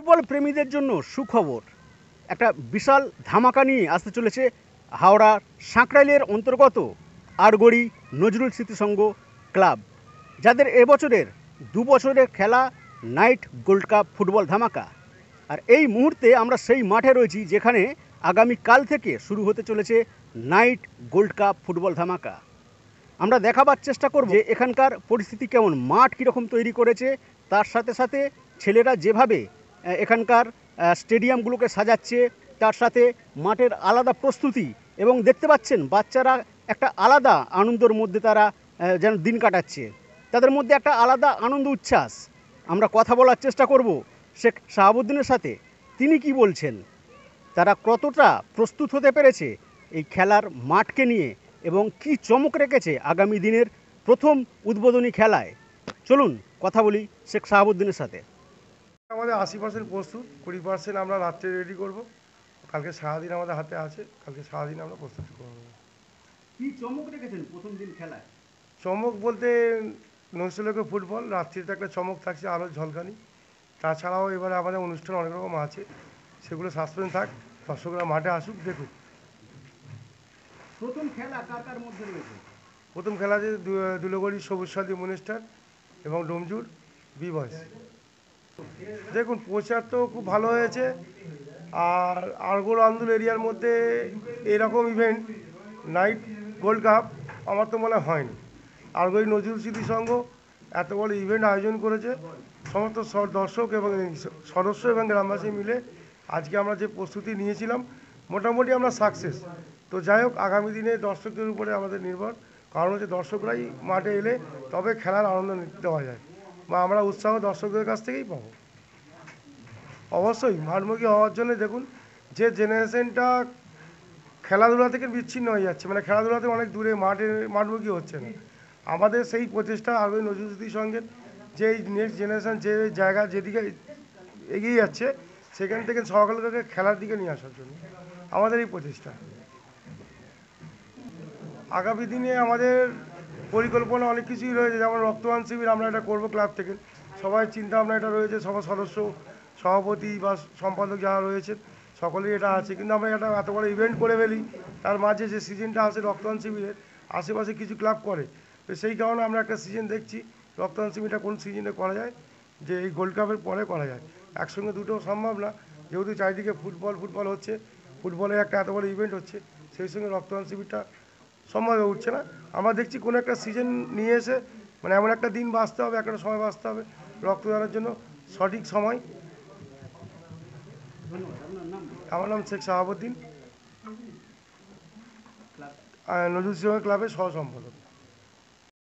Football প্রেমীদের জন্য সুখবর। একটা বিশাল ধামাকা নিয়ে আসতে চলেছে হাওড়া সাঁকরাইলের অন্তর্গত আরগড়ি নজরুল স্মৃতিসংঘ ক্লাব, যাদের এবছরের 2 বছরের খেলা নাইট গোল্ড কাপ ফুটবল ধামাকা। আর এই মুহূর্তে আমরা সেই মাঠে রয়েছি যেখানে আগামীকাল থেকে শুরু হতে চলেছে নাইট গোল্ড কাপ ফুটবল ধামাকা। আমরা দেখাবার চেষ্টা করব যে এখানকার পরিস্থিতি কেমন, মাঠ কীরকম তৈরি করেছে, তার সাথে সাথে ছেলেরা যেভাবে এখানকার স্টেডিয়ামগুলোকে সাজাচ্ছে, তার সাথে মাঠের আলাদা প্রস্তুতি, এবং দেখতে পাচ্ছেন বাচ্চারা একটা আলাদা আনন্দের মধ্যে তারা যেন দিন কাটাচ্ছে, তাদের মধ্যে একটা আলাদা আনন্দ উচ্ছ্বাস। আমরা কথা বলার চেষ্টা করব শেখ শাহাবুদ্দিনের সাথে, তিনি কি বলছেন, তারা কতটা প্রস্তুত হতে পেরেছে এই খেলার মাঠকে নিয়ে, এবং কি চমক রেখেছে আগামী দিনের প্রথম উদ্বোধনী খেলায়। চলুন কথা বলি শেখ শাহাবুদ্দিনের সাথে। আমাদের 80% প্রস্তুত, 20% আমরা রাত্রে রেডি করব। কালকে সারাদিন আমাদের হাতে আছে, কালকে সারাদিন আমরা প্রস্তুতি করব। কি চমক রেখেছেন প্রথম দিন খেলায়? চমক বলতে নৈশলোকে ফুটবল, রাত্রিতে একটা চমক থাকছে, আলো ঝলকানি। তাছাড়াও এবারে আমাদের অনুষ্ঠান অনেক রকম আছে, সেগুলো সাসপেন্স থাক, দর্শকরা মাঠে আসুক, দেখুক। প্রথম খেলা কার কার মধ্যে রয়েছে? প্রথম খেলা যে দুলগড়ি সবুজ সাথী মনিস্টার এবং ডোমজুর বি বয়স। দেখুন, প্রচার তো খুব ভালো হয়েছে। আর আরগোড় আন্দুল এরিয়ার মধ্যে এরকম ইভেন্ট নাইট গোল্ড কাপ আমার তো মনে হয়নি। আরগোড়ি নজরুল স্মৃতি সংঘ এত বড় ইভেন্ট আয়োজন করেছে, সমস্ত দর্শক এবং সদস্য এবং গ্রামবাসী মিলে আজকে আমরা যে প্রস্তুতি নিয়েছিলাম মোটামুটি আমরা সাকসেস। তো যাই হোক, আগামী দিনে দর্শকদের উপরে আমাদের নির্ভর, কারণ হচ্ছে দর্শকরাই মাঠে এলে তবে খেলার আনন্দ দেওয়া যায়, বা আমরা উৎসাহ দর্শকদের কাছ থেকেই পাবো। অবশ্যই মাঠমুখী হওয়ার জন্য দেখুন, যে জেনারেশনটা খেলাধুলা থেকে বিচ্ছিন্ন হয়ে যাচ্ছে, মানে খেলাধুলাতে অনেক দূরে মাঠমুখী হচ্ছে না, আমাদের সেই প্রচেষ্টা আরগোড়ি নজরুল স্মৃতি সংঘের যে নেক্সট জেনারেশন যে জায়গা যেদিকে এগিয়ে যাচ্ছে সেখান থেকে সকালকে খেলার দিকে নিয়ে আসার জন্য আমাদের এই প্রচেষ্টা। আগামী দিনে আমাদের পরিকল্পনা অনেক কিছুই রয়েছে, যেমন রক্তদান শিবির আমরা এটা করবো ক্লাব থেকে, সবাই চিন্তা ভাবনা এটা রয়েছে, সবার সদস্য সভাপতি বা সম্পাদক যারা রয়েছে সকলেই এটা আছে। কিন্তু আমরা এটা এত বড় ইভেন্ট করে ফেলি, তার মাঝে যে সিজনটা আসে রক্তদান শিবিরের, আশেপাশে কিছু ক্লাব করে, তো সেই কারণে আমরা একটা সিজন দেখছি রক্তদান শিবিরটা কোন সিজনে করা যায়, যে এই গোল্ড কাপের পরে করা যায়। একসঙ্গে দুটো সম্ভব না, যেহেতু চারিদিকে ফুটবল হচ্ছে, ফুটবলের একটা এত বড় ইভেন্ট হচ্ছে, সেই সঙ্গে রক্তদান শিবিরটা সম্ভব হয়ে উঠছে না। আমরা দেখছি কোনো একটা সিজন নিয়ে এসে, মানে এমন একটা দিন বাঁচতে হবে, একটা সময় বাঁচতে হবে রক্তদানের জন্য, সঠিক সময়। আমার নাম শেখ শাহাবুদ্দিন, নজরুল ইসলাম ক্লাবের সহ সম্পাদক।